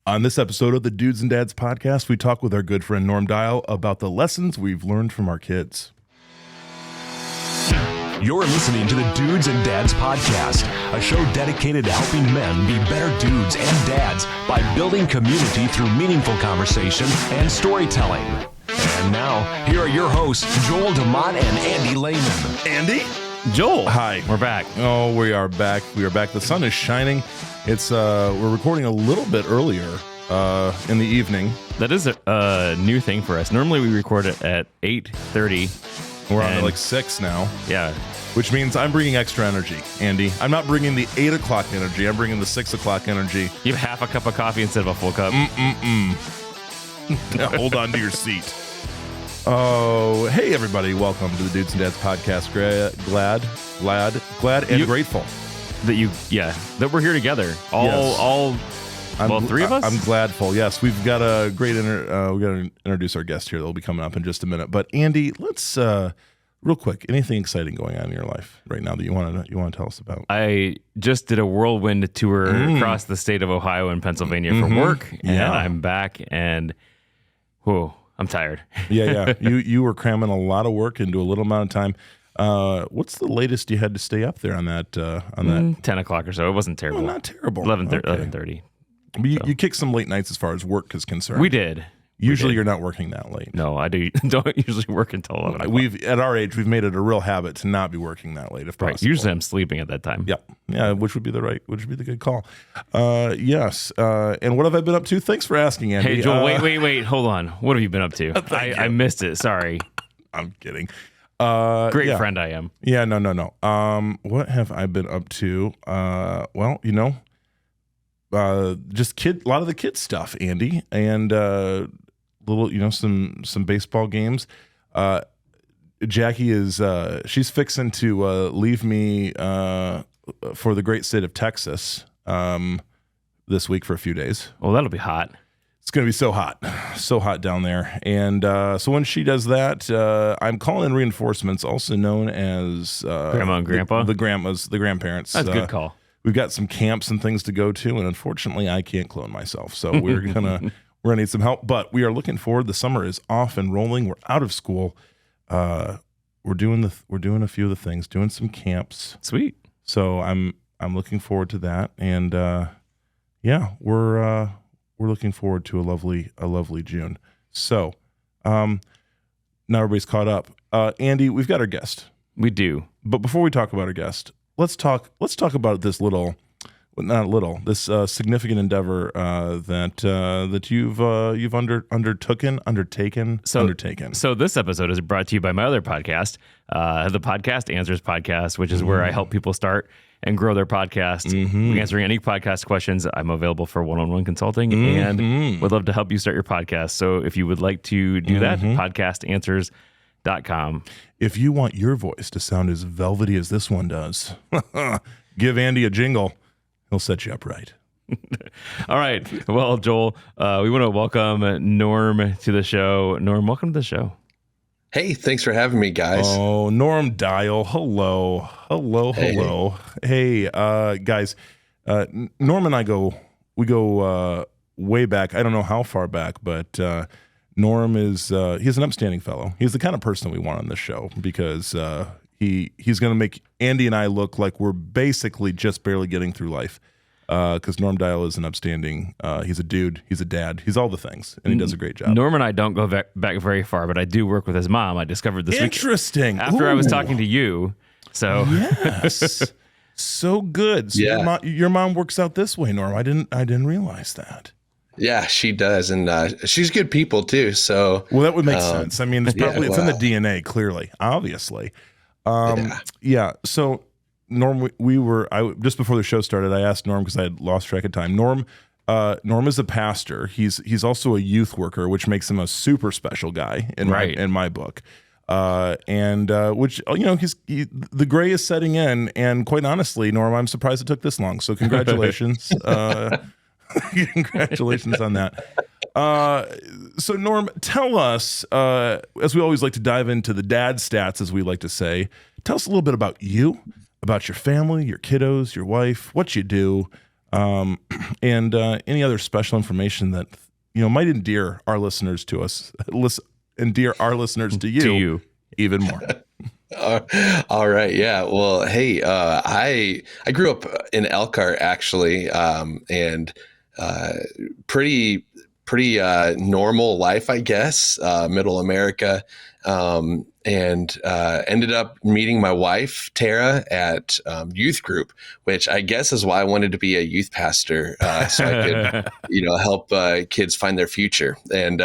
On this episode of the Dudes and Dads podcast, we talk with our good friend Norm Dial about the lessons we've learned from our kids. You're listening to the Dudes and Dads podcast, a show dedicated to helping men be better dudes and dads by building community through meaningful conversation and storytelling. And now, here are your hosts, Joel DeMont and Andy Lehman. Andy? Joel. Hi. We're back. Oh, we are back. We are back. The sun is shining. It's we're recording a little bit earlier in the evening. That is a new thing for us. Normally we record it at 8:30. We're on to like 6 now. Yeah. Which means I'm bringing extra energy, Andy. I'm not bringing the 8 o'clock energy. I'm bringing the 6 o'clock energy. You have half a cup of coffee instead of a full cup. Now, hold on to your seat. Oh, hey everybody. Welcome to the Dudes and Dads podcast. Glad and grateful. That we're here together. Three of us? I'm gladful. Yes, we've got a great we got to introduce our guest here. They'll be coming up in just a minute. But Andy, let's real quick. Anything exciting going on in your life right now that you want to tell us about? I just did a whirlwind tour across the state of Ohio and Pennsylvania for work, and I'm back, and I'm tired. Yeah. You were cramming a lot of work into a little amount of time. What's the latest you had to stay up there on that? 10 o'clock or so. It wasn't terrible. Oh, not terrible. 11:30. You kicked some late nights as far as work is concerned. We did. Usually you're not working that late. No, I don't usually work until 11 o'clock. At our age, we've made it a real habit to not be working that late if possible. Right. Usually I'm sleeping at that time. Yeah, which would be the good call. Yes. And what have I been up to? Thanks for asking, Andy. Hey, Joel, wait. Hold on. What have you been up to? I missed it. Sorry. I'm kidding. Great friend I am. Yeah, no. What have I been up to? Just a lot of the kids stuff, Andy, and some baseball games. Jackie is she's fixing to leave me for the great state of Texas this week for a few days. Well, that'll be hot. It's going to be so hot down there. And so when she does that, I'm calling in reinforcements, also known as Grandma and Grandpa, the grandparents. That's a good call. We've got some camps and things to go to, and unfortunately, I can't clone myself. So we're gonna need some help. But we are looking forward. The summer is off and rolling. We're out of school. We're doing a few of the things, doing some camps. Sweet. So I'm looking forward to that, and we're looking forward to a lovely June. So now everybody's caught up. Andy, we've got our guest. We do. But before we talk about our guest, let's talk about this significant endeavor that you've undertaken. So this episode is brought to you by my other podcast, the Podcast Answers podcast, which is where I help people start and grow their podcast. Answering any podcast questions. I'm available for one-on-one consulting and would love to help you start your podcast. So if you would like to do that, podcastanswers.com. If you want your voice to sound as velvety as this one does, give Andy a jingle. He'll set you up right. All right. Well, Joel, we want to welcome Norm to the show. Norm, welcome to the show. Hey, thanks for having me, guys. Oh, Norm Dial. Hello. Hey, guys. Norm and I go way back. I don't know how far back, but Norm is he's an upstanding fellow. He's the kind of person we want on this show because he's going to make Andy and I look like we're basically just barely getting through life. Because Norm Dial is an upstanding, he's a dude, he's a dad, he's all the things, and he does a great job. Norm and I don't go back very far, but I do work with his mom. I discovered this Interesting. week after I was talking to you. So yes, so good. So your mom works out this way, Norm. I didn't realize that. Yeah, she does, and she's good people too. So that would make sense. I mean, it's in the DNA, clearly, obviously. So. Norm, just before the show started, I asked Norm because I had lost track of time. Norm is a pastor. He's also a youth worker, which makes him a super special guy in my book. The gray is setting in, and quite honestly, Norm, I'm surprised it took this long. So congratulations, congratulations on that. So Norm, tell us, as we always like to dive into the dad stats, as we like to say, tell us a little bit about you. About your family, your kiddos, your wife, what you do, and any other special information that might endear our listeners to us, endear our listeners to you even more. All right. Yeah. Well, hey, I grew up in Elkhart actually, and pretty normal life, I guess, middle America, and ended up meeting my wife Tara at youth group, which I guess is why I wanted to be a youth pastor, so I could help kids find their future. And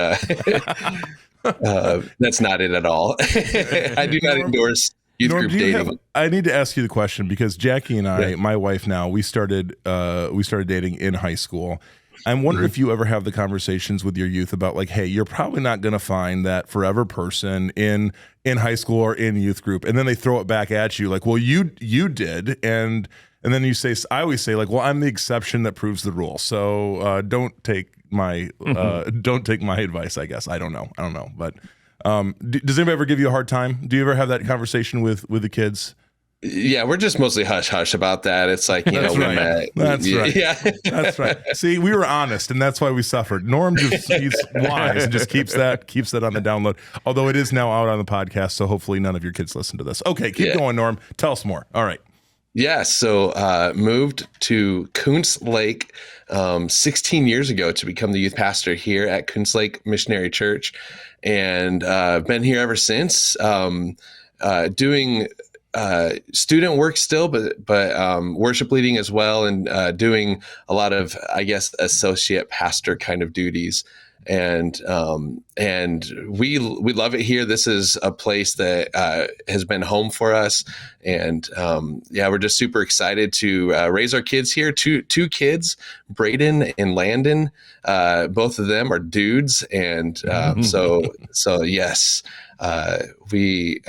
that's not it at all. I do not endorse youth group dating. I need to ask you the question because Jackie and I, my wife now, we started dating in high school. I'm wondering if you ever have the conversations with your youth about like, hey, you're probably not going to find that forever person in high school or in youth group, and then they throw it back at you like, well, you did, and then you say, I always say like, well, I'm the exception that proves the rule, so don't take my advice. I guess I don't know, but does anybody ever give you a hard time? Do you ever have that conversation with the kids? Yeah, we're just mostly hush hush about that. It's like, that's we right. met. That's right. Yeah, that's right. See, we were honest, and that's why we suffered. Norm he's wise and just keeps that on the download. Although it is now out on the podcast, so hopefully none of your kids listen to this. Okay, keep going, Norm. Tell us more. All right. Yeah, so moved to Coons Lake 16 years ago to become the youth pastor here at Coons Lake Missionary Church, and been here ever since. Doing student work still, but worship leading as well, and doing a lot of, I guess, associate pastor kind of duties. And we love it here. This is a place that has been home for us, and we're just super excited to raise our kids here. Two kids, Braden and Landon. Both of them are dudes, and so yes, we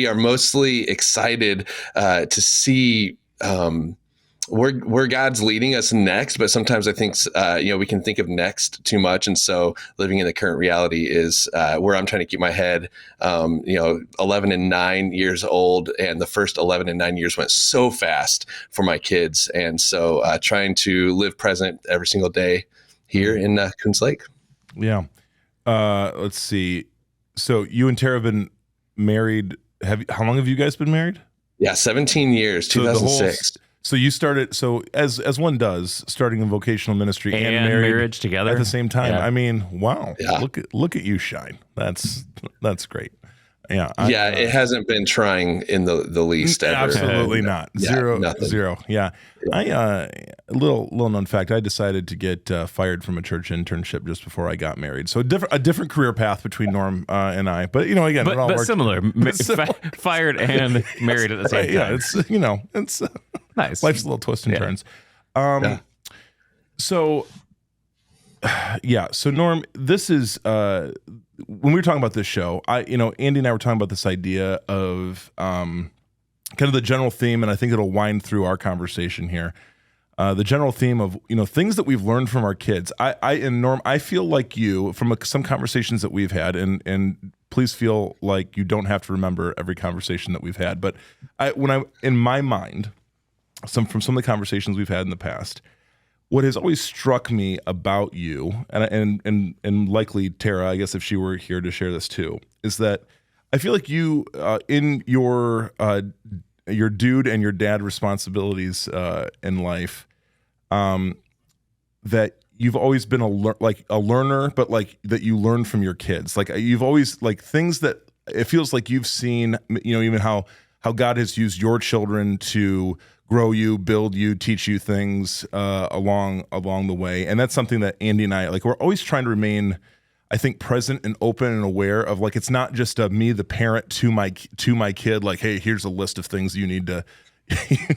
are mostly excited to see where God's leading us next. But sometimes I think we can think of next too much, and so living in the current reality is where I'm trying to keep my head. 11 and 9 years old, and the first 11 and 9 years went so fast for my kids, and so trying to live present every single day here in Coons Lake. Yeah. Let's see. So you and Tara have been married. How long have you guys been married? Yeah, 17 years, 2006. So you started, as one does, starting in vocational ministry and marriage together at the same time. Yeah. I mean, wow! Yeah. Look at you shine. That's great. Yeah, it hasn't been trying in the least ever. Absolutely not. Zero. Yeah. Yeah. A little known fact. I decided to get fired from a church internship just before I got married. So a different career path between Norm and I. But again, it all but worked. Similar. Fired and married at the same time. Yeah, it's nice. Life's a little twists and turns. So Norm, this is when we were talking about this show, Andy and I were talking about this idea of kind of the general theme, and I think it'll wind through our conversation here. The general theme of things that we've learned from our kids. And Norm, I feel like you from some conversations that we've had, and please feel like you don't have to remember every conversation that we've had. But in my mind, from some of the conversations we've had in the past, what has always struck me about you, and likely Tara, I guess if she were here to share this too, is that I feel like you in your dude and your dad responsibilities in life, that you've always been a learner, but like that you learn from your kids. Like you've always like things that it feels like you've seen, even how God has used your children to grow you, build you, teach you things along the way. And that's something that Andy and I, like, we're always trying to remain, I think, present and open and aware of. Like, it's not just me, the parent, to my kid, like, hey, here's a list of things you need to,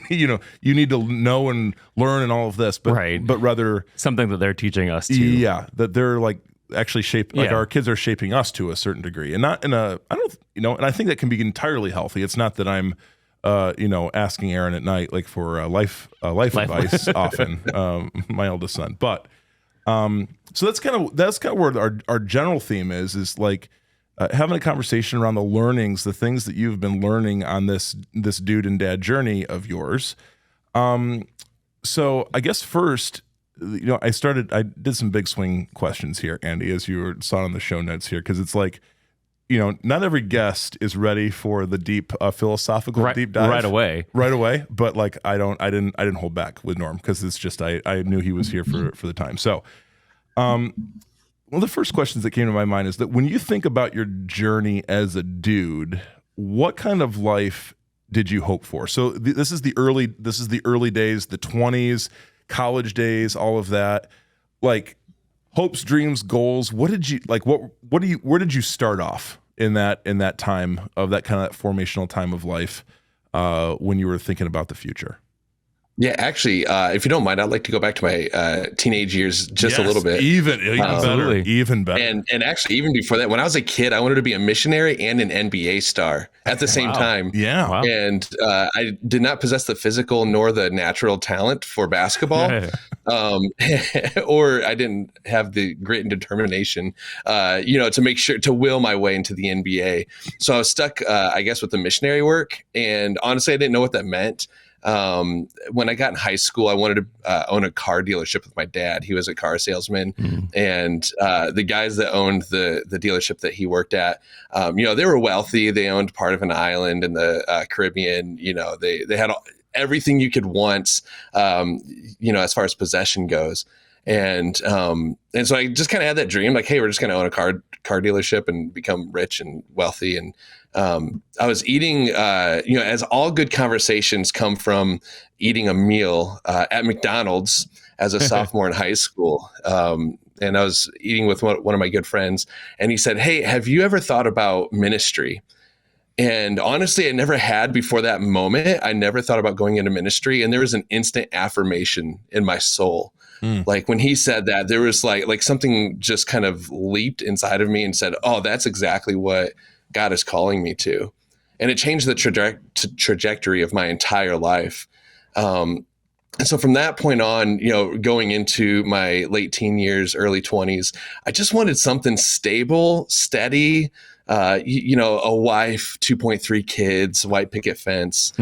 you need to know and learn and all of this, but right. But rather something that they're teaching us to. Yeah, that they're like actually like our kids are shaping us to a certain degree, and not in a, I don't, and I think that can be entirely healthy. It's not that I'm asking Aaron at night like for life advice often, my oldest son. But so that's kind of where our general theme is like having a conversation around the learnings, the things that you've been learning on this dude and dad journey of yours. So I guess first, I did some big swing questions here, Andy, as you saw on the show notes here, because it's like, not every guest is ready for the deep philosophical deep dive right away. But like, I didn't hold back with Norm, because it's just, I knew he was here for the time. So, one of the first questions that came to my mind is that when you think about your journey as a dude, what kind of life did you hope for? So this is the early days, the 20s, college days, all of that. Like, hopes, dreams, goals. What did you like? Where did you start off in that time of that kind of that formational time of life when you were thinking about the future? Yeah, actually, if you don't mind, I'd like to go back to my teenage years just a little bit. Even better. And actually, even before that, when I was a kid, I wanted to be a missionary and an NBA star at the same time. Yeah. Wow. And I did not possess the physical nor the natural talent for basketball, or I didn't have the grit and determination, to make sure to will my way into the NBA. So I was stuck, I guess, with the missionary work. And honestly, I didn't know what that meant. When I got in high school, I wanted to own a car dealership with my dad. He was a car salesman, and the guys that owned the dealership that he worked at, they were wealthy. They owned part of an island in the Caribbean. They had everything you could want, as far as possession goes. And so I just kind of had that dream, like, hey, we're just going to own a car dealership and become rich and wealthy. And I was eating, as all good conversations come from eating a meal at McDonald's as a sophomore in high school. And I was eating with one of my good friends, and he said, hey, have you ever thought about ministry? And honestly, I never had before that moment. I never thought about going into ministry. And there was an instant affirmation in my soul. Like when he said that, there was like something just kind of leaped inside of me and said, oh, that's exactly what God is calling me to. And it changed the trajectory of my entire life. And so from that point on, going into my late teen years, early 20s, I just wanted something stable, steady, a wife, 2.3 kids, white picket fence,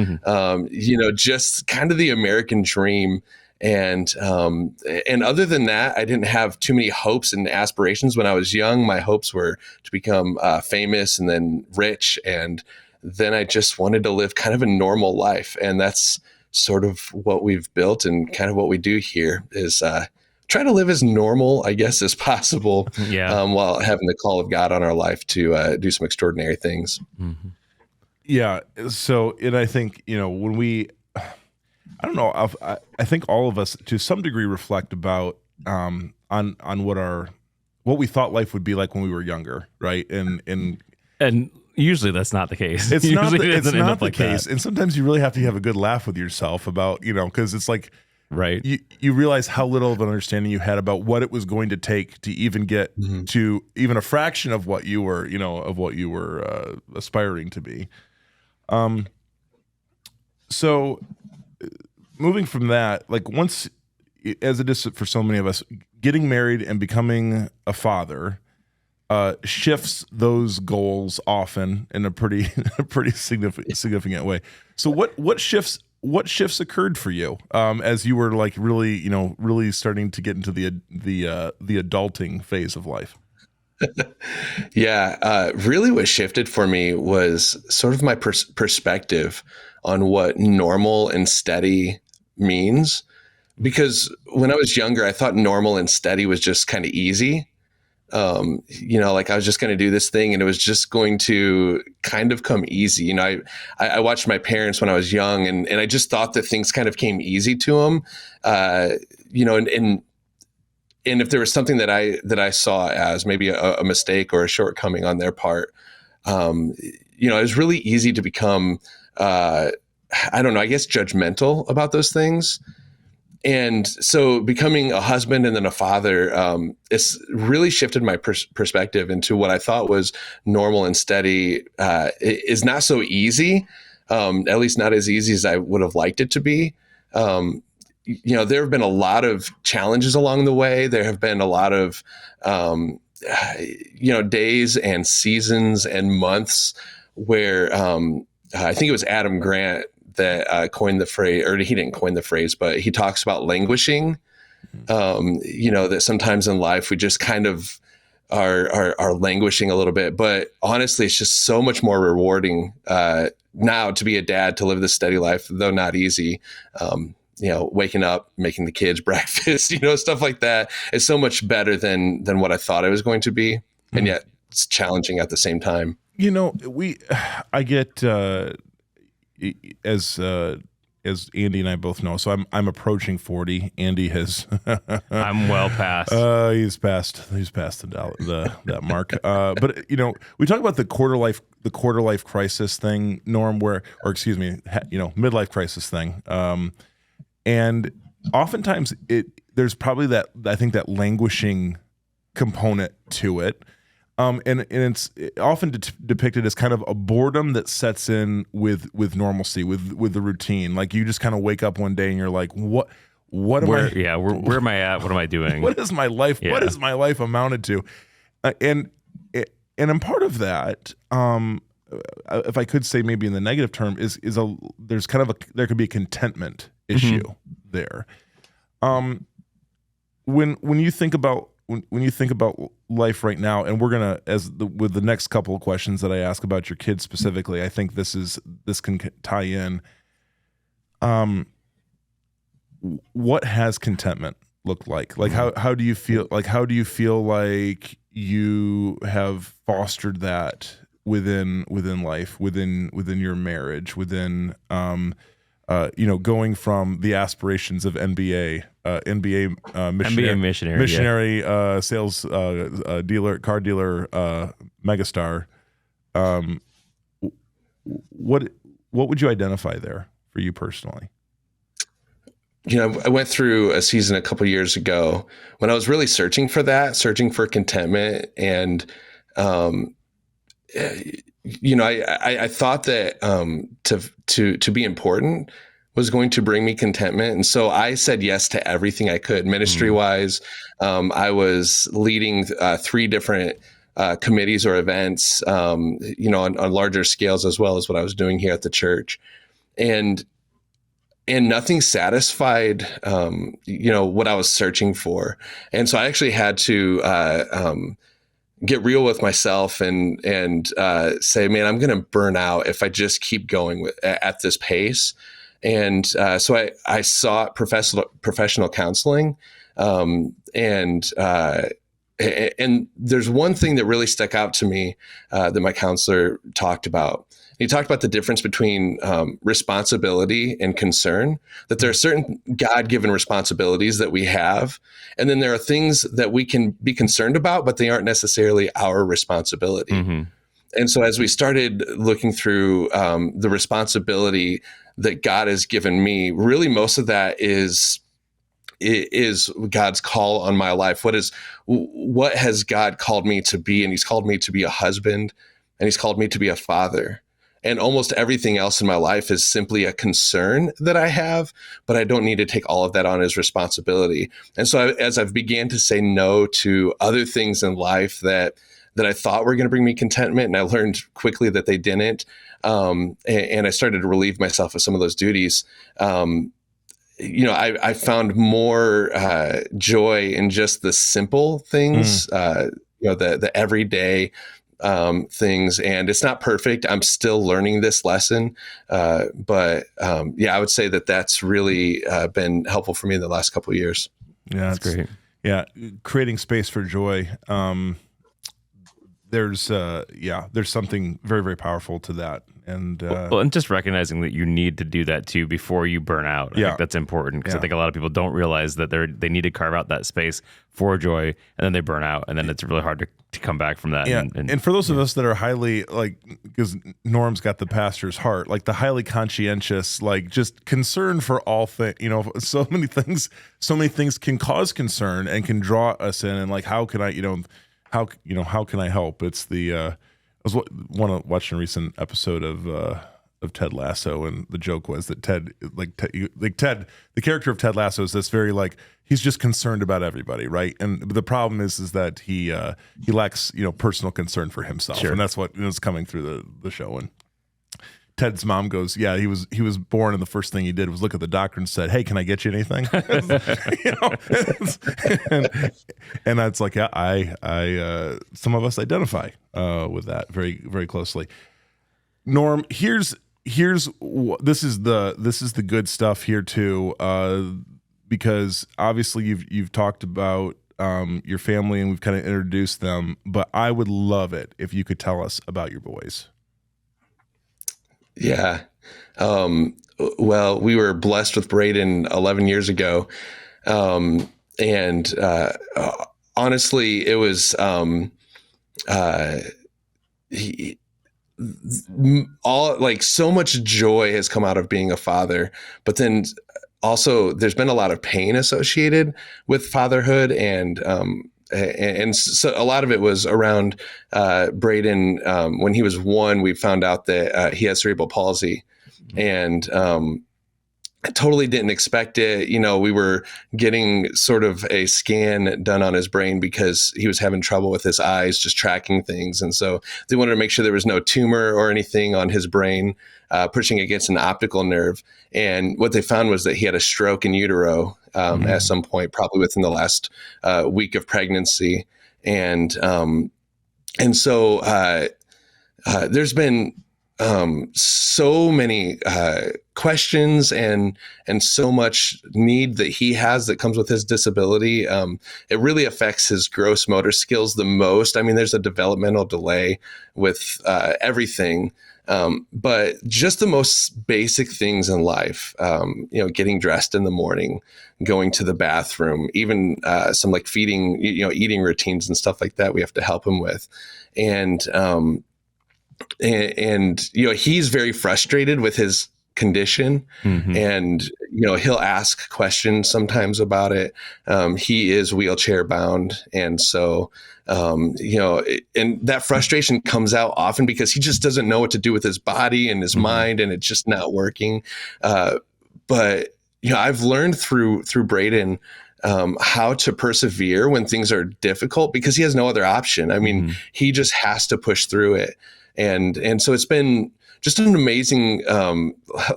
just kind of the American dream. And other than that, I didn't have too many hopes and aspirations when I was young. My hopes were to become famous and then rich. And then I just wanted to live kind of a normal life. And that's sort of what we've built, and kind of what we do here is try to live as normal, I guess, as possible, while having the call of God on our life to do some extraordinary things. Mm-hmm. Yeah. So, and I think, when we, I don't know, I think all of us to some degree reflect about on what we thought life would be like when we were younger, right? And usually that's not the case. It's not the like case. That. And sometimes you really have to have a good laugh with yourself about, because it's like, right. You realize how little of an understanding you had about what it was going to take to even get to even a fraction of what you were, aspiring to be. So moving from that, like once, as it is for so many of us, getting married and becoming a father shifts those goals often in a pretty significant way. So what shifts occurred for you as you were like really starting to get into the adulting phase of life? Yeah, really what shifted for me was sort of my perspective on what normal and steady means. Because when I was younger, I thought normal and steady was just kind of easy. Like I was just going to do this thing and it was just going to kind of come easy. I watched my parents when I was young and I just thought that things kind of came easy to them. And if there was something that I saw as maybe a mistake or a shortcoming on their part, it was really easy to become, I guess judgmental about those things. And so becoming a husband and then a father, it's really shifted my perspective into what I thought was normal and steady is not so easy, at least not as easy as I would have liked it to be. There have been a lot of challenges along the way. There have been a lot of, days and seasons and months where I think it was Adam Grant that coined the phrase, or he didn't coin the phrase, but he talks about languishing. That sometimes in life we just kind of are languishing a little bit, but honestly, it's just so much more rewarding now to be a dad, to live this steady life, though not easy. Waking up, making the kids breakfast, stuff like that is so much better than what I thought it was going to be, and yet it's challenging at the same time. I get as Andy and I both know, so I'm approaching 40. Andy has I'm well past. He's past that mark. But we talk about the quarter life crisis thing, Norm, midlife crisis thing. And oftentimes there's probably that languishing component to it. And it's often depicted as kind of a boredom that sets in with normalcy, with the routine. Like you just kind of wake up one day and you're like, where am I? Yeah, where am I at? What am I doing? What is my life? Yeah. What is my life amounted to? And I'm part of that. If I could say maybe in the negative term, there could be a contentment issue there. When you think about life right now, and we're gonna, with the next couple of questions that I ask about your kids specifically, I think this can tie in. What has contentment looked like? Like how do you feel? Like how do you feel like you have fostered that within life, within your marriage, within going from the aspirations of NBA missionary, sales dealer, car dealer, megastar. What would you identify there for you personally? I went through a season a couple years ago when I was really searching for contentment, and I thought that to be important was going to bring me contentment. And so I said yes to everything I could ministry wise. I was leading 3 different committees or events, on larger scales, as well as what I was doing here at the church. And nothing satisfied, what I was searching for. And so I actually had to get real with myself and say, man, I'm going to burn out if I just keep going at this pace. And so I sought professional counseling, and there's one thing that really stuck out to me that my counselor talked about. He talked about the difference between responsibility and concern, that there are certain God-given responsibilities that we have, and then there are things that we can be concerned about, but they aren't necessarily our responsibility. Mm-hmm. And so as we started looking through the responsibility that God has given me, really most of that is God's call on my life. What has God called me to be? And He's called me to be a husband, and He's called me to be a father. And almost everything else in my life is simply a concern that I have, but I don't need to take all of that on as responsibility. And so as I've began to say no to other things in life that I thought were going to bring me contentment, and I learned quickly that they didn't, and I started to relieve myself of some of those duties, I found more joy in just the simple things, the everyday things. And it's not perfect. I'm still learning this lesson. But I would say that that's really been helpful for me in the last couple of years. Yeah, that's great. Yeah. Creating space for joy. There's something very, very powerful to that. And and just recognizing that you need to do that too before you burn out. I think that's important, because I think a lot of people don't realize that they need to carve out that space for joy, and then they burn out, and then it's really hard to come back from that. Yeah. And for those of us that are highly, because Norm's got the pastor's heart, like the highly conscientious, like just concern for all things, so many things can cause concern and can draw us in, and like, how can I, how can I help? It's I was watching a recent episode of Ted Lasso, and the joke was that Ted, the character of Ted Lasso is this very he's just concerned about everybody, right? And the problem is that he lacks personal concern for himself, and that's what is coming through the show. And Ted's mom goes, yeah, he was born, and the first thing he did was look at the doctor and said, hey, can I get you anything? And that's like, yeah, I some of us identify with that very, very closely. Norm, this is the good stuff here too, because obviously you've talked about your family, and we've kind of introduced them, but I would love it if you could tell us about your boys. Yeah. Well, we were blessed with Braden 11 years ago. And honestly, it was, so much joy has come out of being a father, but then also there's been a lot of pain associated with fatherhood, and so a lot of it was around Braden. When he was 1, we found out that he has cerebral palsy, and I totally didn't expect it. We were getting sort of a scan done on his brain because he was having trouble with his eyes, just tracking things. And so they wanted to make sure there was no tumor or anything on his brain pushing against an optical nerve. And what they found was that he had a stroke in utero at some point, probably within the last week of pregnancy. And so there's been so many questions and so much need that he has that comes with his disability. It really affects his gross motor skills the most. I mean, there's a developmental delay with everything, but just the most basic things in life, getting dressed in the morning, going to the bathroom, even some like feeding, eating routines and stuff like that, we have to help him with. And he's very frustrated with his condition, and he'll ask questions sometimes about it. He is wheelchair bound, and so and that frustration comes out often because he just doesn't know what to do with his body and his mind, and it's just not working. But I've learned through Braden how to persevere when things are difficult, because he has no other option. I mean, he just has to push through it. And so it's been just an amazing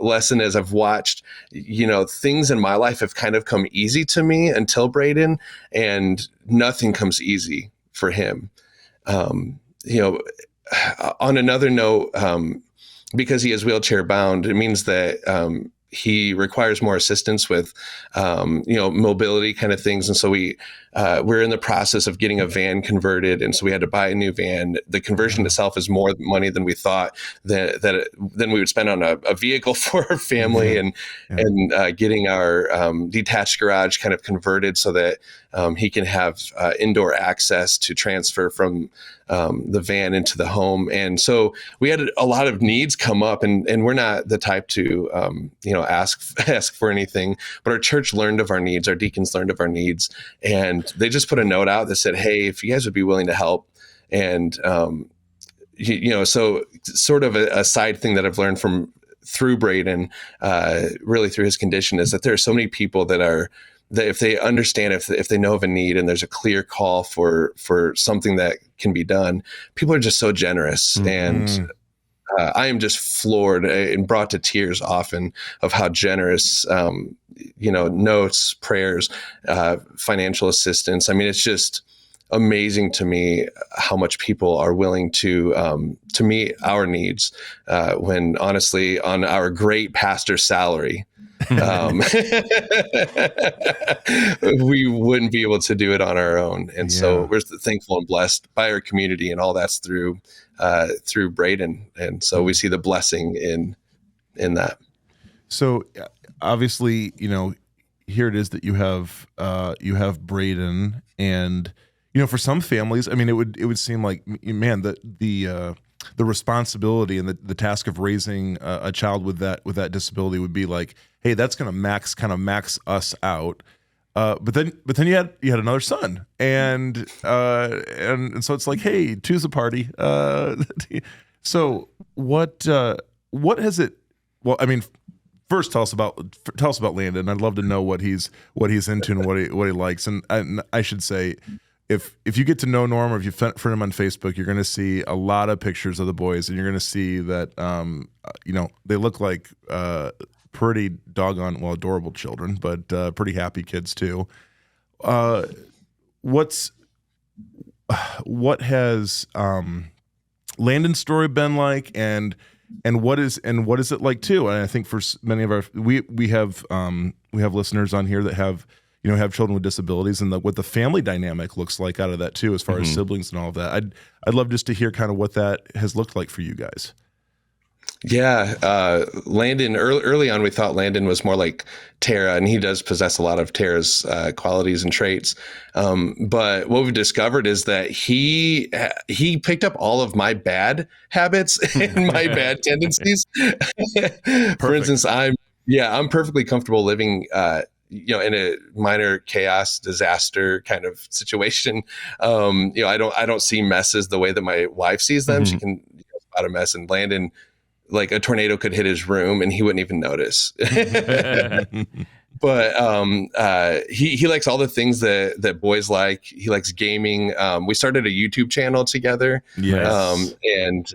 lesson as I've watched, things in my life have kind of come easy to me until Braden, and nothing comes easy for him. On another note, because he is wheelchair bound, it means that he requires more assistance with, mobility kind of things. And so we're in the process of getting a van converted. And so we had to buy a new van. The conversion itself is more money than we thought than we would spend on a vehicle for our family, and getting our detached garage kind of converted so that he can have indoor access to transfer from the van into the home. And so we had a lot of needs come up, and we're not the type to, ask for anything, but our church learned of our needs, our deacons learned of our needs, and they just put a note out that said, hey, if you guys would be willing to help. And, so sort of a side thing that I've learned through Braden, really through his condition, is that there are so many people that if they understand, if they know of a need and there's a clear call for something that can be done, people are just so generous. And I am just floored and brought to tears often of how generous, notes, prayers, financial assistance. I mean, it's just amazing to me how much people are willing to meet our needs, when honestly on our great pastor's salary, we wouldn't be able to do it on our own. And so we're thankful and blessed by our community, and all that's through Braden. And so we see the blessing in that. So obviously, here it is that you have Braden, and for some families, I mean, it would seem like, man, the responsibility and the task of raising a child with that disability would be like, hey, that's going to max us out. But then you had another son, and so it's like, hey, two's a party. So what has it? Well, I mean, first tell us about Landon. I'd love to know what he's into and what he likes. And I should say, if you get to know Norm, or if you friend him on Facebook, you're going to see a lot of pictures of the boys, and you're going to see that they look like pretty doggone adorable children, but pretty happy kids too. What has Landon's story been like, and what is it like too? And I think for many of our we have listeners on here that have children with disabilities, and what the family dynamic looks like out of that too, as far as siblings and all of that. I'd love just to hear kind of what that has looked like for you guys. Yeah, Landon, early on, we thought Landon was more like Tara, and he does possess a lot of Tara's qualities and traits. But what we've discovered is that he picked up all of my bad habits and my bad tendencies. For instance, I'm perfectly comfortable living in a minor chaos disaster kind of situation. I don't see messes the way that my wife sees them. She can spot a mess, and Landon, like a tornado could hit his room and he wouldn't even notice. But he likes all the things that boys like. He likes gaming. We started a YouTube channel together. Yes. And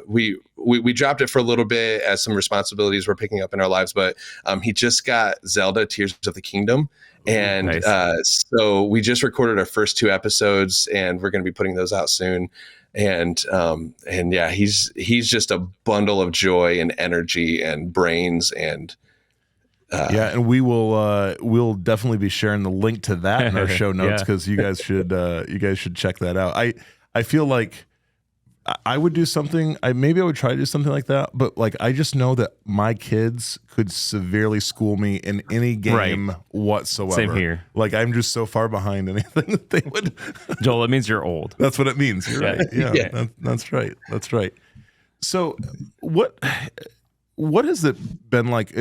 we dropped it for a little bit as some responsibilities were picking up in our lives. But he just got Zelda Tears of the Kingdom. And nice. So we just recorded our first 2 episodes, and we're going to be putting those out soon. And yeah, he's just a bundle of joy and energy and brains, and and we'll definitely be sharing the link to that in our show notes, because you guys should check that out. I feel like I would do something. Maybe I would try to do something like that, but like I just know that my kids could severely school me in any game whatsoever. Same here. Like I'm just so far behind anything that they would. Joel, it means you're old. That's what it means. You're right. Yeah. That's right. That's right. So what has it been like?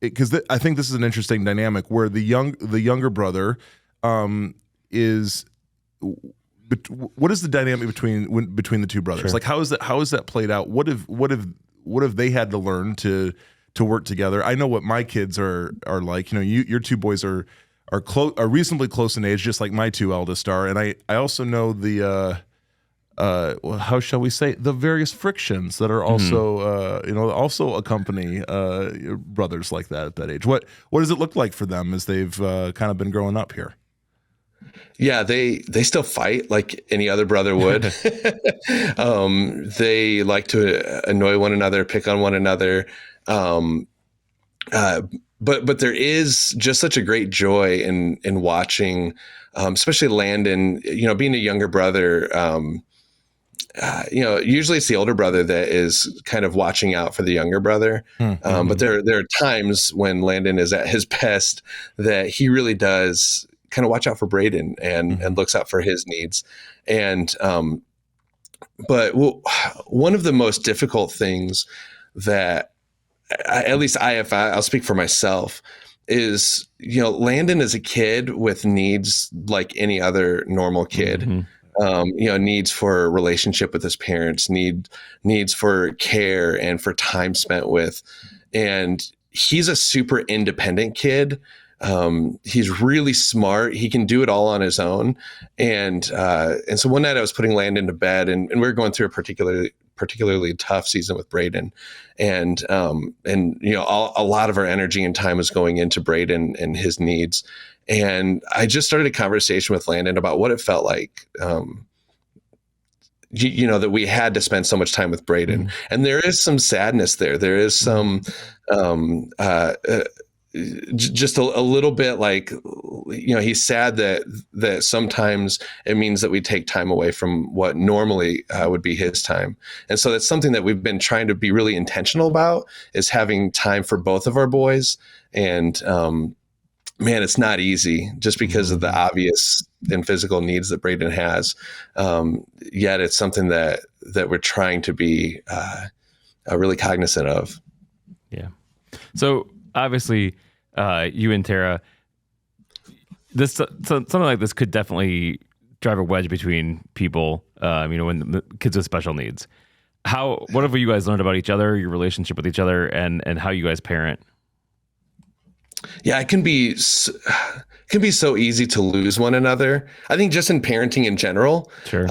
Because I think this is an interesting dynamic where the younger brother is. What is the dynamic between the two brothers? Sure. Like how is that played out? What have they had to learn to work together? I know what my kids are like. Your 2 boys are reasonably close in age, just like my 2 eldest are. And I also know the how shall we say, the various frictions that are also also accompany brothers like that at that age. What does it look like for them as they've kind of been growing up here? Yeah, they still fight like any other brother would. They like to annoy one another, pick on one another. But there is just such a great joy in watching, especially Landon, being a younger brother. Usually it's the older brother that is kind of watching out for the younger brother. But there are times when Landon is at his best that he really does kind of watch out for Braden and looks out for his needs. And, but one of the most difficult things that I'll speak for myself, is, Landon is a kid with needs like any other normal kid. Needs for a relationship with his parents, needs for care and for time spent with. And he's a super independent kid. He's really smart. He can do it all on his own. And so one night I was putting Landon to bed, and we were going through a particularly tough season with Braden. And a lot of our energy and time was going into Braden and his needs. And I just started a conversation with Landon about what it felt like, that we had to spend so much time with Braden. And there is some sadness there. There is some, just a little bit like, he's sad that sometimes it means that we take time away from what normally would be his time. And so that's something that we've been trying to be really intentional about, is having time for both of our boys. And, man, it's not easy just because of the obvious and physical needs that Braden has. Yet it's something that we're trying to be really cognizant of. Yeah. So obviously, you and Tara, something like this could definitely drive a wedge between people. When the kids with special needs. What have you guys learned about each other, your relationship with each other, and how you guys parent? Yeah, can be so easy to lose one another. I think just in parenting in general, Sure.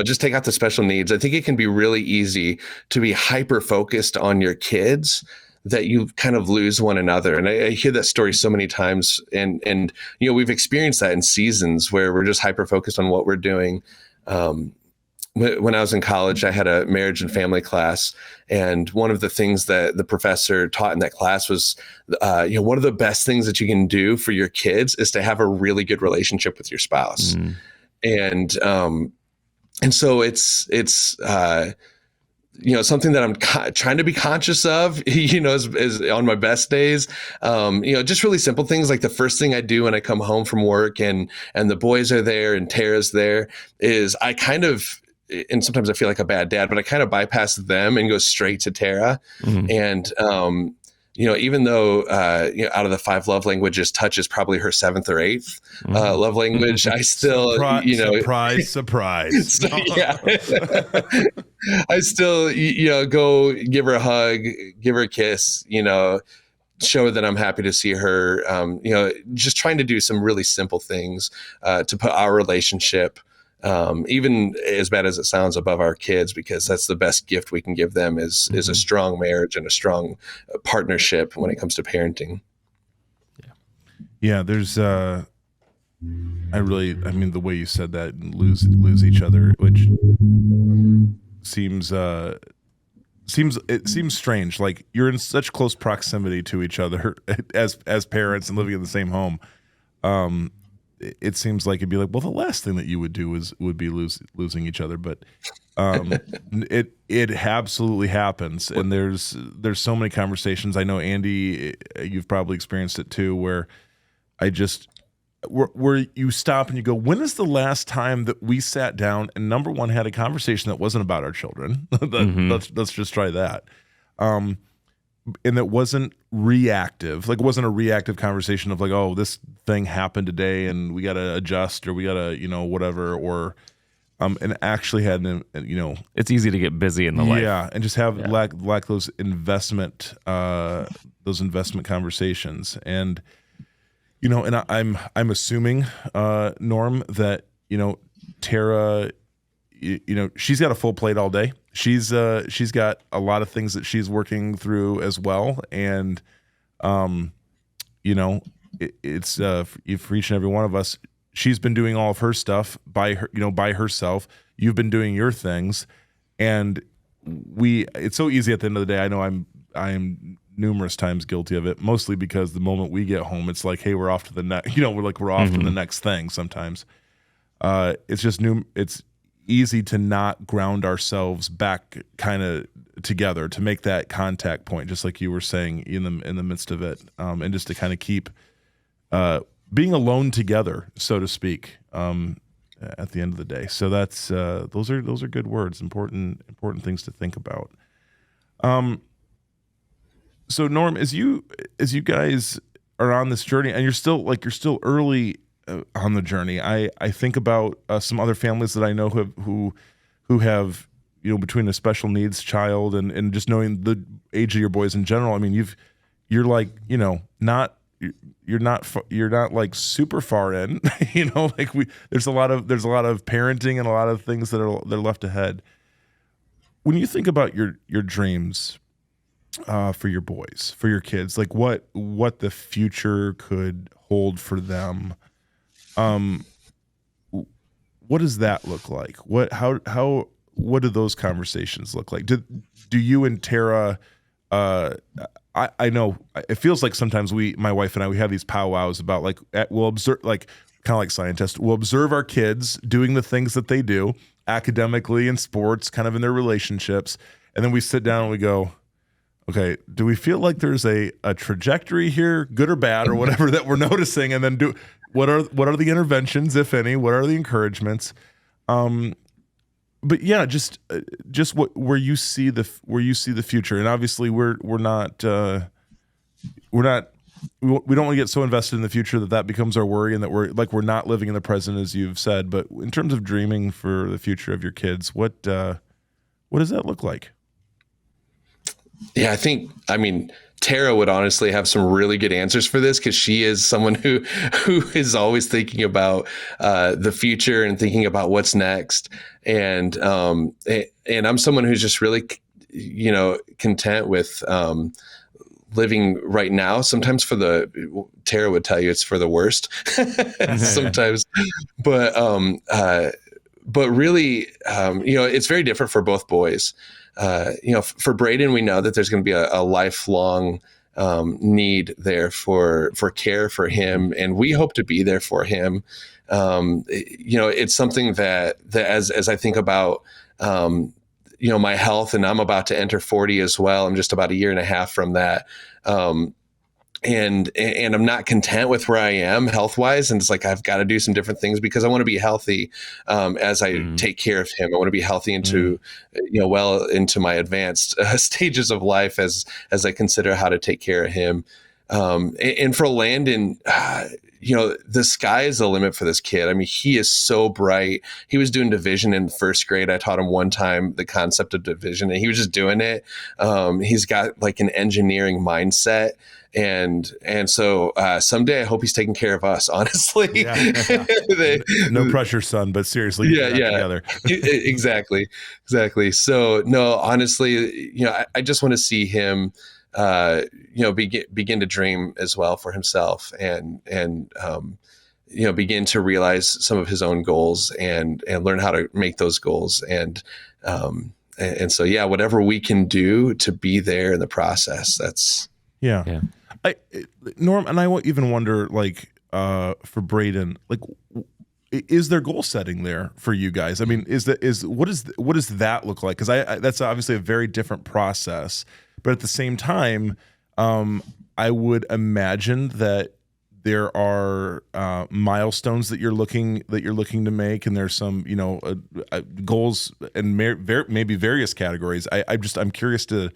just take out the special needs. I think it can be really easy to be hyper focused on your kids that you kind of lose one another. And I hear that story so many times, and we've experienced that in seasons where we're just hyper focused on what we're doing. When I was in college, I had a marriage and family class, and one of the things that the professor taught in that class was, one of the best things that you can do for your kids is to have a really good relationship with your spouse, and so it's something that I'm trying to be conscious of, is on my best days, just really simple things like the first thing I do when I come home from work and the boys are there and Tara's there is I kind of, and sometimes I feel like a bad dad, but I kind of bypass them and go straight to Tara. And, even though, out of the 5 love languages, touch is probably her 7th or 8th love language, I still, surprise. So, yeah, I still, go give her a hug, give her a kiss, show her that I'm happy to see her, just trying to do some really simple things to put our relationship, even as bad as it sounds, above our kids, because that's the best gift we can give them is a strong marriage and a strong partnership when it comes to parenting. Yeah, there's the way you said that, lose each other, which seems strange. Like, you're in such close proximity to each other as parents and living in the same home. It seems like it'd be like, well, the last thing that you would do would be losing each other, but it absolutely happens, and there's so many conversations. I know, Andy, you've probably experienced it too, where where you stop and you go, when is the last time that we sat down and, number one, had a conversation that wasn't about our children? Let's just try that. And that wasn't reactive. Like, it wasn't a reactive conversation of like, oh, this thing happened today and we got to adjust, or we got to, whatever, or, and actually had an, it's easy to get busy in the life. Yeah. And just have lack those investment conversations. And, and I'm assuming, Norm, that, Tara, she's got a full plate all day. She's got a lot of things that she's working through as well, and it's for each and every one of us. She's been doing all of her stuff by herself. You've been doing your things, and it's so easy at the end of the day. I know I'm numerous times guilty of it, mostly because the moment we get home, it's like, hey, we're off to the next. We're off to the next thing. Sometimes it's just it's easy to not ground ourselves back kind of together, to make that contact point, just like you were saying, in the midst of it, and just to kind of keep being alone together, so to speak, at the end of the day. So that's those are good words, important things to think about. So Norm, as you guys are on this journey, and you're still early on the journey, I think about some other families that I know who have between a special needs child and just knowing the age of your boys in general. I mean, you're not like super far in, there's a lot of parenting and a lot of things that are left ahead. When you think about your dreams for your boys, for your kids, like what the future could hold for them, what does that look like? What do those conversations look like? Do you and Tara, I know it feels like sometimes my wife and I, we have these powwows about like, we'll observe, like kind of like scientists, we'll observe our kids doing the things that they do academically and sports, kind of in their relationships. And then we sit down and we go, okay, do we feel like there's a trajectory here, good or bad or whatever, that we're noticing? And then what are the interventions, if any? What are the encouragements? But yeah, just where you see the future. And obviously we don't want to get so invested in the future that becomes our worry, and that we're not living in the present, as you've said. But in terms of dreaming for the future of your kids, what does that look like? Yeah, I mean, Tara would honestly have some really good answers for this, because she is someone who is always thinking about the future and thinking about what's next. And I'm someone who's just really, content with living right now. Sometimes Tara would tell you it's for the worst sometimes, but really, it's very different for both boys. For Braden, we know that there's going to be a lifelong need there for care for him, and we hope to be there for him. It's something that as I think about, my health, and I'm about to enter 40 as well. I'm just about a year and a half from that. And I'm not content with where I am health wise. And it's like, I've got to do some different things, because I want to be healthy as I take care of him. I want to be healthy into, well into my advanced stages of life as I consider how to take care of him. And for Landon, the sky is the limit for this kid. I mean, he is so bright. He was doing division in first grade. I taught him one time the concept of division, and he was just doing it. He's got like an engineering mindset. And so someday I hope he's taking care of us, honestly. Yeah. No pressure, son, but seriously, get that together. Exactly. So no, honestly, I just want to see him, begin to dream as well for himself, and begin to realize some of his own goals, and learn how to make those goals. And so, yeah, whatever we can do to be there in the process, that's. Yeah. Norm, and I even wonder, like, for Braden, like, is there goal setting there for you guys? I mean, what does that look like? Because that's obviously a very different process, but at the same time, I would imagine that there are milestones that you're looking to make, and there's some goals and maybe various categories. I'm curious to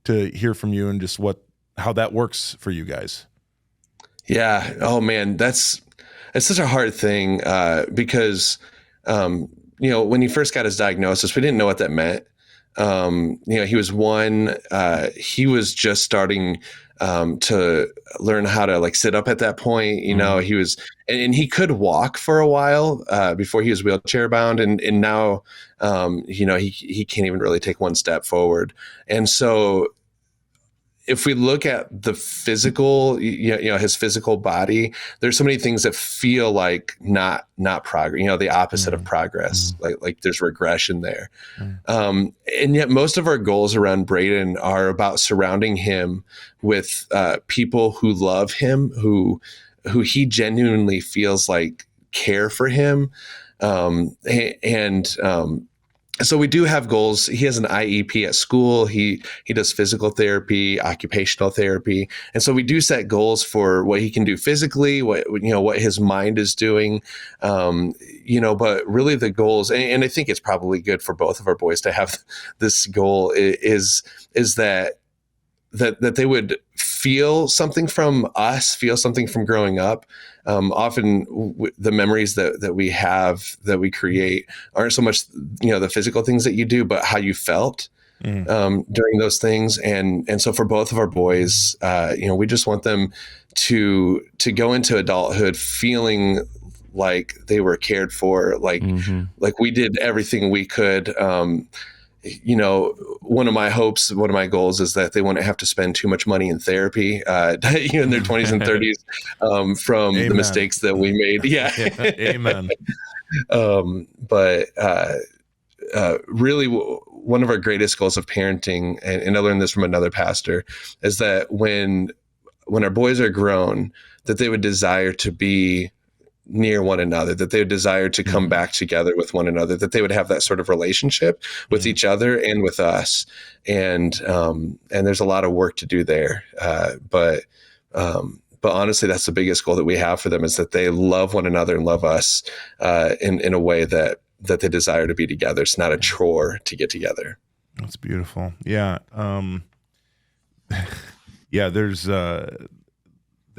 hear from you and just how that works for you guys. Yeah. Oh man, it's such a hard thing because when he first got his diagnosis, we didn't know what that meant. He was one. He was just starting to learn how to like sit up at that point. He was, and he could walk for a while before he was wheelchair bound, and now he can't even really take one step forward. And so, if we look at the physical, his physical body, there's so many things that feel like not progress, the opposite of progress, like there's regression there. And yet most of our goals around Braden are about surrounding him with people who love him, who he genuinely feels like care for him. So we do have goals. He has an IEP at school. He does physical therapy, occupational therapy. And so we do set goals for what he can do physically, what his mind is doing. But really the goals, and I think it's probably good for both of our boys to have this goal, is that they would feel something from us, feel something from growing up. Often the memories that we have, that we create, aren't so much, the physical things that you do, but how you felt during those things. And so for both of our boys, we just want them to go into adulthood feeling like they were cared for, like we did everything we could. One of my hopes, one of my goals is that they wouldn't have to spend too much money in therapy, in their 20s and 30s, from Amen. The mistakes that we made. Yeah. Amen. Really one of our greatest goals of parenting, and I learned this from another pastor, is that when our boys are grown, that they would desire to be near one another, that they would desire to come back together with one another, that they would have that sort of relationship with each other and with us. And there's a lot of work to do there. But honestly, that's the biggest goal that we have for them, is that they love one another and love us in a way that they desire to be together. It's not a chore to get together. That's beautiful. Yeah. There's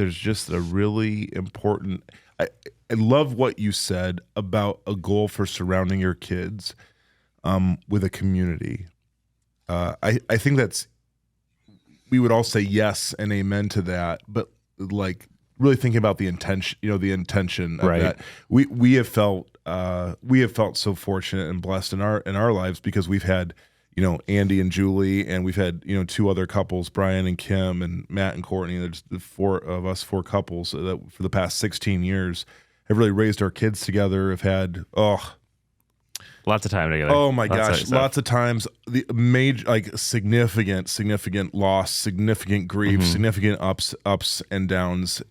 just a really important, I love what you said about a goal for surrounding your kids with a community. I think that's would all say yes and amen to that, but like really thinking about the intention, the intention of Right. that. We have felt so fortunate and blessed in our lives because we've had, Andy and Julie, and we've had, 2 other couples, Brian and Kim and Matt and Courtney. There's the 4 of us, 4 couples that for the past 16 years have really raised our kids together, have had, lots of time together. oh my gosh, lots of times, the major, like significant loss, significant grief, significant ups and downs.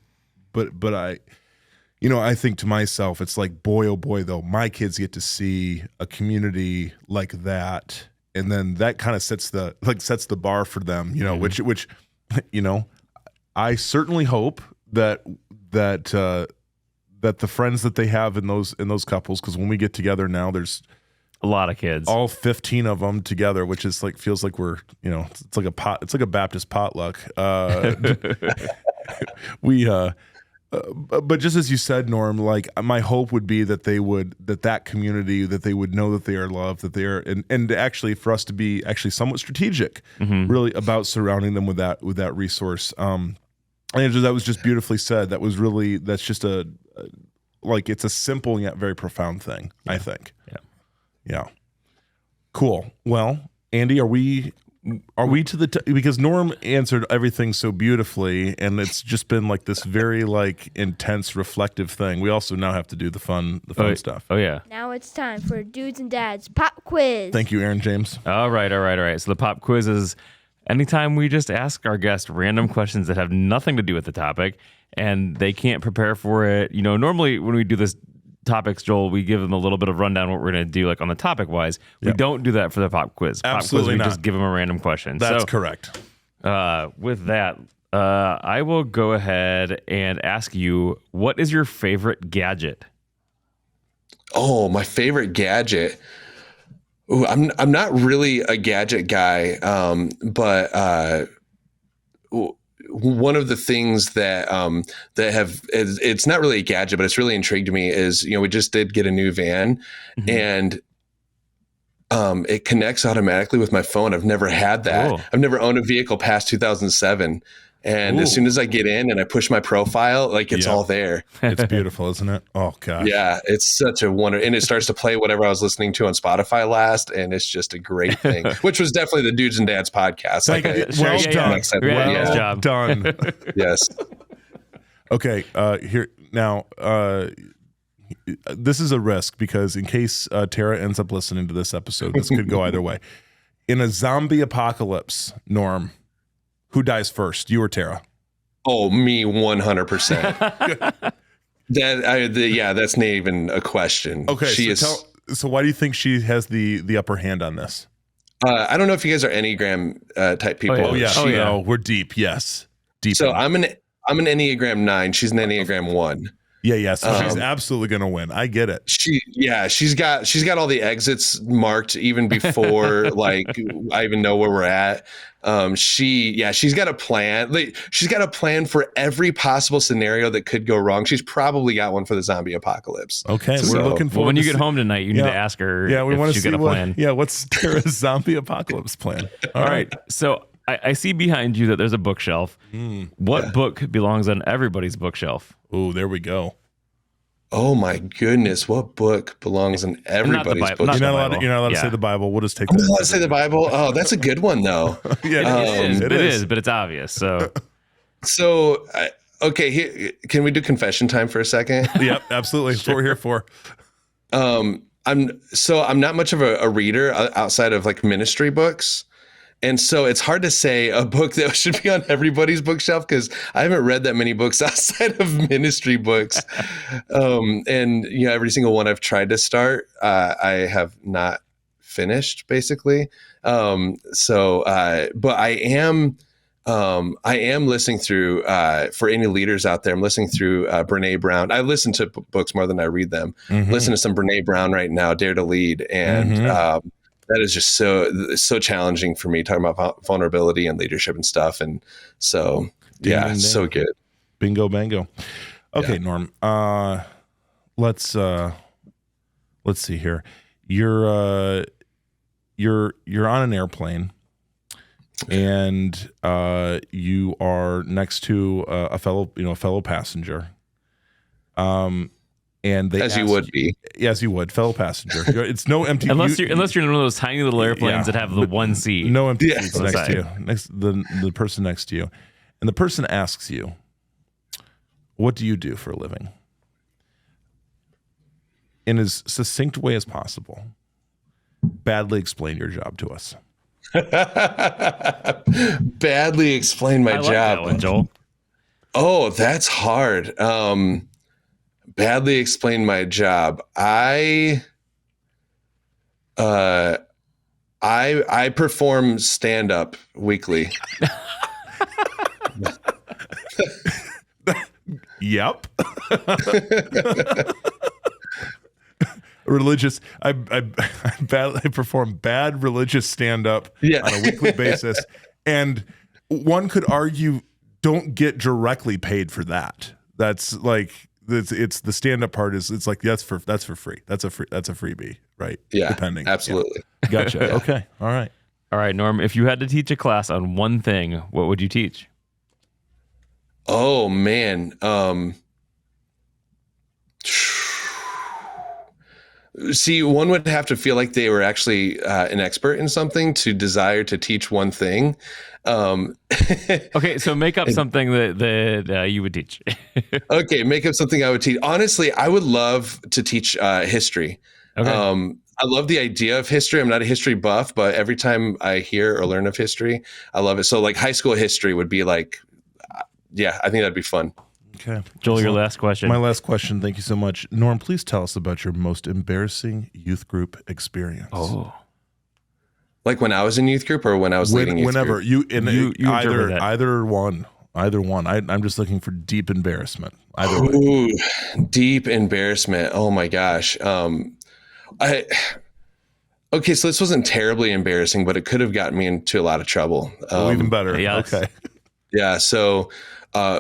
But I think to myself, it's like, boy, oh boy, though, my kids get to see a community like that. And then that kind of sets the bar for them, which I certainly hope that the friends that they have in those couples, because when we get together now, there's a lot of kids, all 15 of them together, which is like, feels like we're, it's like a Baptist potluck. But just as you said, Norm, like my hope would be that that community, that they would know that they are loved, that they are, and actually for us to be actually somewhat strategic, really about surrounding them with that resource. Andrew, that was just beautifully said. That's just it's a simple yet very profound thing, I think. Yeah. Cool. Well, Andy, are we to the because Norm answered everything so beautifully, and it's just been like this very like intense reflective thing. We also now have to do the fun stuff. Oh yeah. Now it's time for Dudes and Dads Pop Quiz. Thank you, Aaron James. All right. So the pop quiz is anytime we just ask our guests random questions that have nothing to do with the topic, and they can't prepare for it. Normally when we do this topics, Joel, we give them a little bit of rundown what we're going to do, like on the topic wise. We don't do that for the pop quiz. Absolutely pop quiz, we not. just give them a random question. That's correct. With that, I will go ahead and ask you, what is your favorite gadget? Oh, my favorite gadget. Ooh, I'm not really a gadget guy, but one of the things that it's not really a gadget, but it's really intrigued me is, we just did get a new van, and it connects automatically with my phone. I've never had that. Cool. I've never owned a vehicle past 2007. And as soon as I get in and I push my profile, like it's all there. It's beautiful, isn't it? Oh gosh. Yeah, it's such a wonder. And it starts to play whatever I was listening to on Spotify last, and it's just a great thing. Which was definitely the Dudes and Dads podcast. Well job. done. Yes. Okay, here now. This is a risk because in case Tara ends up listening to this episode, this could go either way. In a zombie apocalypse, Norm, who dies first, you or Tara? Oh, me, 100%. That's not even a question. Okay, so why do you think she has the upper hand on this? I don't know if you guys are Enneagram type people. Oh yeah. No, we're deep. Yes, deep. So I'm an Enneagram 9. She's an Enneagram 1. Yeah. So she's absolutely gonna win. I get it. She's got all the exits marked even before like I even know where we're at. She's got a plan. She's got a plan for every possible scenario that could go wrong. She's probably got one for the zombie apocalypse. Okay, we're looking forward. Well, when you get home tonight, you need to ask her. Yeah, we want to see got a plan. What's Tara's zombie apocalypse plan? All right. So I see behind you that there's a bookshelf. What book belongs on everybody's bookshelf? Oh, there we go. Oh my goodness, what book belongs in everybody's book? You're not allowed to say the Bible. We'll just take I'm that. not allowed to say the Bible. Oh, that's a good one though. It is, but it's obvious. So okay, here, can we do confession time for a second? Yep, absolutely. That's what we're here for. I'm not much of a reader outside of like ministry books. And so it's hard to say a book that should be on everybody's bookshelf because I haven't read that many books outside of ministry books. And every single one I've tried to start, I have not finished basically. But I am listening through, for any leaders out there, I'm listening through Brene Brown. I listen to books more than I read them. Listen to some Brene Brown right now, Dare to Lead. And that is just so challenging for me, talking about vulnerability and leadership and stuff. And so, so good. Bingo, bango. Okay, Norm. Let's see here. You're on an airplane. and you are next to a fellow passenger. And they as you would be. Yes, you would, fellow passenger. It's no empty. Unless you're in one of those tiny little airplanes that have the one seat. No empty seats next to you. The person next to you, and the person asks you, "What do you do for a living?" In as succinct way as possible, badly explain your job to us. Badly explain my I like job. that one, Joel. Oh, that's hard. Badly explain my job. I perform stand-up weekly. Yep. Religious. I perform bad religious stand-up on a weekly basis, and one could argue don't get directly paid for that. That's like it's the stand-up part is it's like that's for free. That's a freebie, right? Yeah, depending. absolutely. Yeah. Gotcha. Yeah. Okay. All right, Norm. If you had to teach a class on one thing, what would you teach? Oh man. See, one would have to feel like they were actually an expert in something to desire to teach one thing. Okay, so make up something that you would teach. Okay, make up something I would teach. Honestly, I would love to teach history. Okay. I love the idea of history. I'm not a history buff, but every time I hear or learn of history, I love it. So like high school history would be like, yeah, I think that'd be fun. Okay. Joel, your last question. My last question. Thank you so much. Norm, please tell us about your most embarrassing youth group experience. Oh. Like when I was in youth group or when I was leading youth whenever group? you either one. I'm just looking for deep embarrassment. Either way. Ooh, deep embarrassment. Oh my gosh. Okay, so this wasn't terribly embarrassing, but it could have gotten me into a lot of trouble. Even better. Yes. Okay. Yeah. So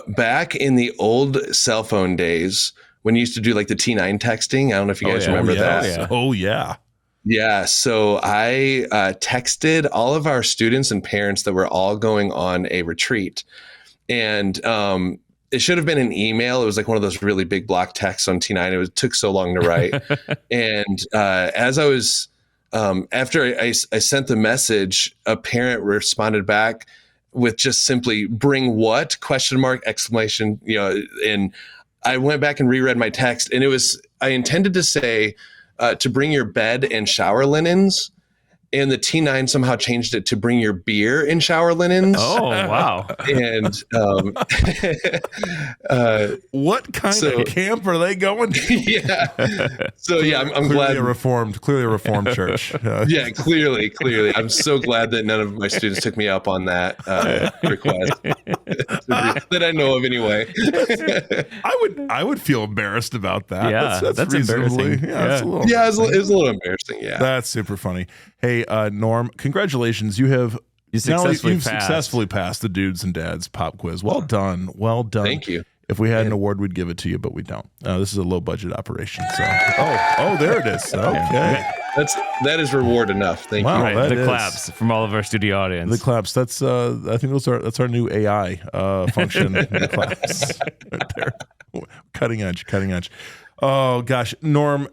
back in the old cell phone days, when you used to do like the T9 texting, I don't know if you guys remember that. Oh yeah. Yeah. So I texted all of our students and parents that were all going on a retreat. And it should have been an email. It was like one of those really big block texts on T9. It took so long to write. And as I was, after I sent the message, a parent responded back with just simply "bring what?" ? Exclamation, and I went back and reread my text, and I intended to say to bring your bed and shower linens, and the T9 somehow changed it to bring your beer and shower linens. Oh, wow. And what kind of camp are they going to? Yeah. So yeah, I'm clearly glad. Clearly a reformed church. Yeah, clearly. I'm so glad that none of my students took me up on that request that I know of anyway. I would feel embarrassed about that. Yeah, that's reasonably. embarrassing. Yeah, it's a little. Yeah, it was a little embarrassing. Yeah, that's super funny. Hey, Norm, congratulations! You successfully passed the Dudes and Dads pop quiz. Well done. Thank you. If we had an award, we'd give it to you, but we don't. This is a low budget operation. So, there it is. Okay, that is reward enough. Thank you. Right, the claps from all of our studio audience. The claps. That's I think that's our new AI function. The claps right there. Cutting edge. Oh gosh, Norm,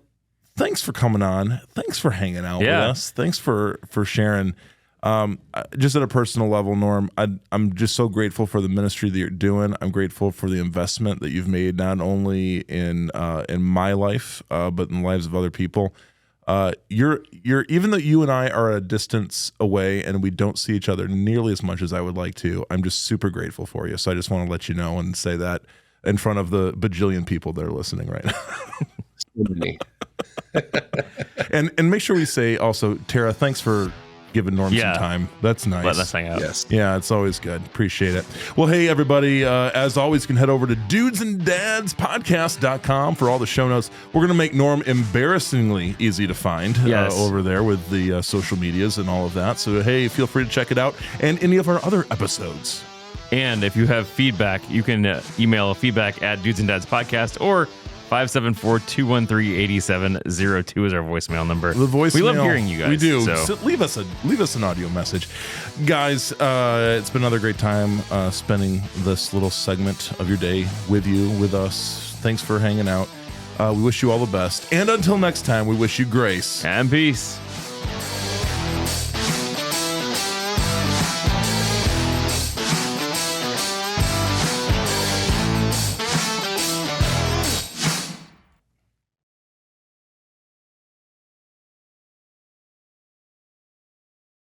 thanks for coming on. Thanks for hanging out with us. Thanks for sharing. Just at a personal level, Norm, I'm just so grateful for the ministry that you're doing. I'm grateful for the investment that you've made, not only in my life, but in the lives of other people. You're even though you and I are a distance away and we don't see each other nearly as much as I would like to, I'm just super grateful for you. So I just want to let you know and say that in front of the bajillion people that are listening right now. and make sure we say also, Tara, thanks for giving Norm some time. That's nice. Let us hang out. Yes. Yeah, it's always good. Appreciate it. Well, hey, everybody. As always, you can head over to dudesanddadspodcast.com for all the show notes. We're going to make Norm embarrassingly easy to find over there with the social medias and all of that. So, hey, feel free to check it out and any of our other episodes. And if you have feedback, you can email feedback at dudesanddadspodcast or 574-213-8702 is our voicemail number. The voicemail. We love hearing you guys. We do. So. Leave us an audio message. Guys, it's been another great time spending this little segment of your day with you, with us. Thanks for hanging out. We wish you all the best. And until next time, we wish you grace and peace.